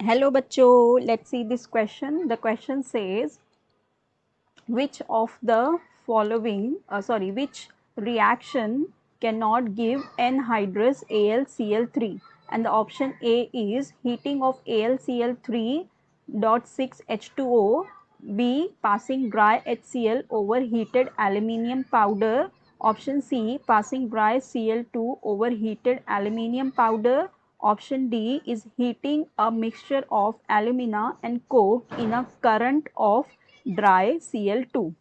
Hello bachcho, let's see this question. The question says which of the following which reaction cannot give anhydrous AlCl3, and the option A is heating of AlCl3.6H2O, B passing dry HCl over heated aluminium powder, option C passing dry Cl2 over heated aluminium powder, option D is heating a mixture of alumina and coke in a current of dry Cl2।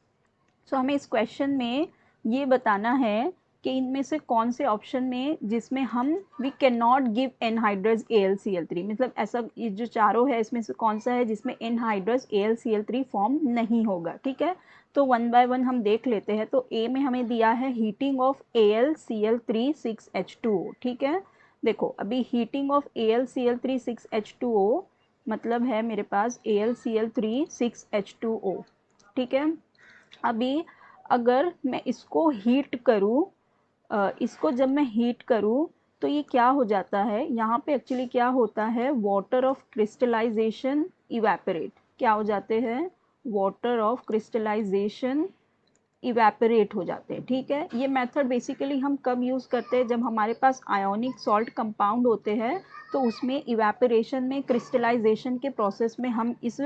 सो हमें इस question में ये बताना है कि इनमें से कौन से ऑप्शन में जिसमें हम we can not give anhydrous AlCl3, मतलब ऐसा ये जो चारों है इसमें से कौन सा है जिसमें एनहाइड्रस AlCl3 फॉर्म नहीं होगा। ठीक है, तो वन बाय वन हम देख लेते हैं। तो ए में हमें दिया है हीटिंग ऑफ AlCl3 6H2O। ठीक है, देखो अभी हीटिंग ऑफ AlCl3 6H2O मतलब है मेरे पास AlCl3 6H2O। ठीक है, अभी अगर मैं इसको हीट करूँ, इसको जब मैं हीट करूँ तो ये क्या हो जाता है, यहाँ पे एक्चुअली क्या होता है, वाटर ऑफ क्रिस्टलाइजेशन इवेपोरेट, क्या हो जाते हैं, वाटर ऑफ क्रिस्टलाइजेशन इवेपोरेट हो जाते हैं। ठीक है, ये मेथड बेसिकली हम कब यूज़ करते हैं, जब हमारे पास आयोनिक सॉल्ट कंपाउंड होते हैं तो उसमें इवेपोरेशन में क्रिस्टलाइजेशन के प्रोसेस में हम इस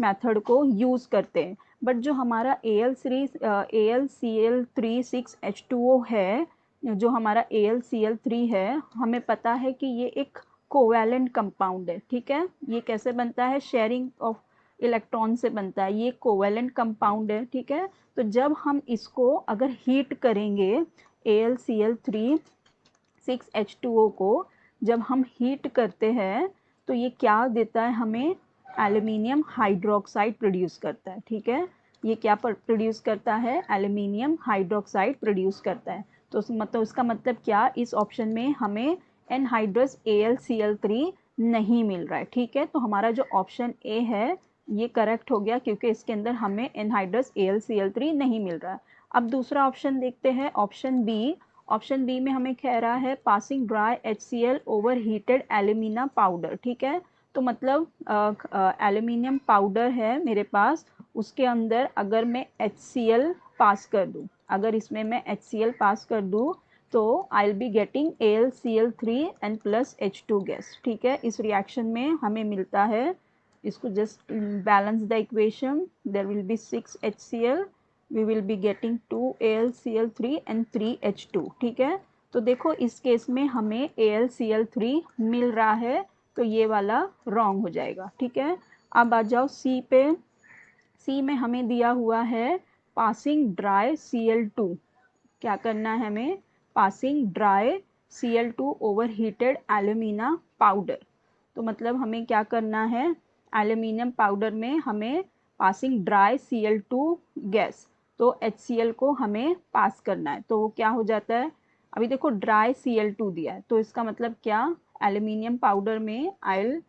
मेथड को यूज़ करते हैं। बट जो हमारा AlCl3 6H2O है, जो हमारा AlCl3 है, हमें पता है कि ये एक कोवैलेंट कंपाउंड है। ठीक है, ये कैसे बनता है, शेयरिंग ऑफ इलेक्ट्रॉन से बनता है, ये कोवैलेंट कंपाउंड है। ठीक है, तो जब हम इसको अगर हीट करेंगे AlCl3 6H2O को जब हम हीट करते हैं तो ये क्या देता है हमें, एल्यूमिनियम हाइड्रोक्साइड प्रोड्यूस करता है। ठीक है, ये क्या प्रोड्यूस करता है, एल्यूमिनियम हाइड्रोक्साइड प्रोड्यूस करता है। तो मतलब उसका मतलब क्या, इस ऑप्शन में हमें एनहाइड्रस AlCl3 नहीं मिल रहा है। ठीक है, तो हमारा जो ऑप्शन ए है ये करेक्ट हो गया क्योंकि इसके अंदर हमें एनहाइड्रस AlCl3 नहीं मिल रहा है। अब दूसरा ऑप्शन देखते हैं, ऑप्शन बी। ऑप्शन बी में हमें कह रहा है passing dry HCl over heated alumina powder. ठीक है, तो मतलब एल्यूमिनियम पाउडर है मेरे पास, उसके अंदर अगर मैं HCl पास कर दूँ, अगर इसमें मैं HCl पास कर दूँ तो I will be getting AlCl3 and plus H2 gas. ठीक है, इस रिएक्शन में हमें मिलता है, इसको just balance the equation, there will be 6 HCl, we will be getting 2 AlCl3 and 3 H2। ठीक है, तो देखो इस केस में हमें AlCl3 मिल रहा है तो ये वाला रॉन्ग हो जाएगा। ठीक है, अब आ जाओ सी पे। सी में हमें दिया हुआ है पासिंग ड्राई Cl2, क्या करना है हमें, passing dry Cl2 over heated alumina powder. तो मतलब हमें क्या करना है, एल्यूमिनियम पाउडर में हमें पासिंग ड्राई Cl2 गैस, तो HCl को हमें पास करना है। तो वो क्या हो जाता है, अभी देखो ड्राई Cl2 दिया है तो इसका मतलब क्या, एल्यूमिनियम पाउडर में I will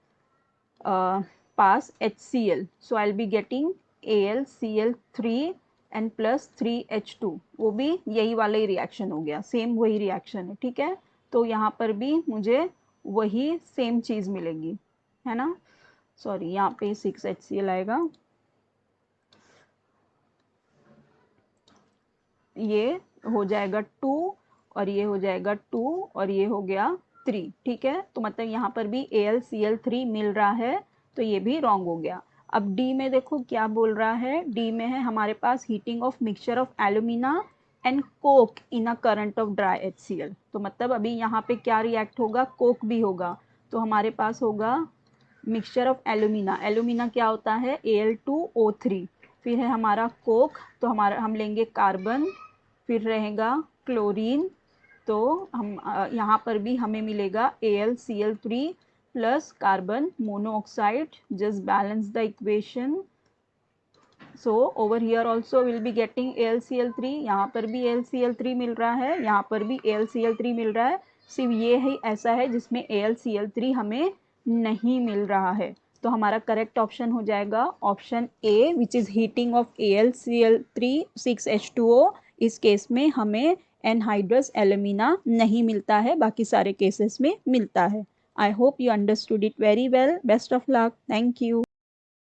pass HCl, so I will be getting AlCl3 and plus 3H2, वो भी यही वाला ही रिएक्शन हो गया, सेम वही रिएक्शन है। ठीक है, तो यहाँ पर भी मुझे वही सेम चीज़ मिलेगी, है ना। सॉरी, यहाँ पे 6HCl आएगा, ये हो जाएगा 2 और ये हो जाएगा 2 और ये हो गया 3। ठीक है, तो मतलब यहाँ पर भी AlCl3 मिल रहा है तो ये भी रॉन्ग हो गया। अब डी में देखो क्या बोल रहा है, डी में है हमारे पास heating of mixture of alumina and coke in a current of dry HCl। तो मतलब अभी यहाँ पे क्या रिएक्ट होगा, कोक भी होगा, तो हमारे पास होगा मिक्सचर ऑफ एल्यूमिना, एल्यूमिना क्या होता है Al2O3, फिर है हमारा कोक, तो हमारा हम लेंगे कार्बन, फिर रहेगा क्लोरीन, तो हम यहाँ पर भी हमें मिलेगा AlCl3 plus carbon monoxide, just balance the equation. So over here also will be getting AlCl3, यहाँ पर भी AlCl3 मिल रहा है, यहाँ पर भी AlCl3 मिल रहा है, सिर्फ ये ही ऐसा है जिसमें AlCl3 हमें नहीं मिल रहा है। तो हमारा करेक्ट ऑप्शन हो जाएगा option A, which is heating of AlCl3 6H2O। इस केस में हमें एनहाइड्रस एल्यूमिना नहीं मिलता है, बाकी सारे केसेस में मिलता है। I hope you understood it very well. Best of luck. Thank you.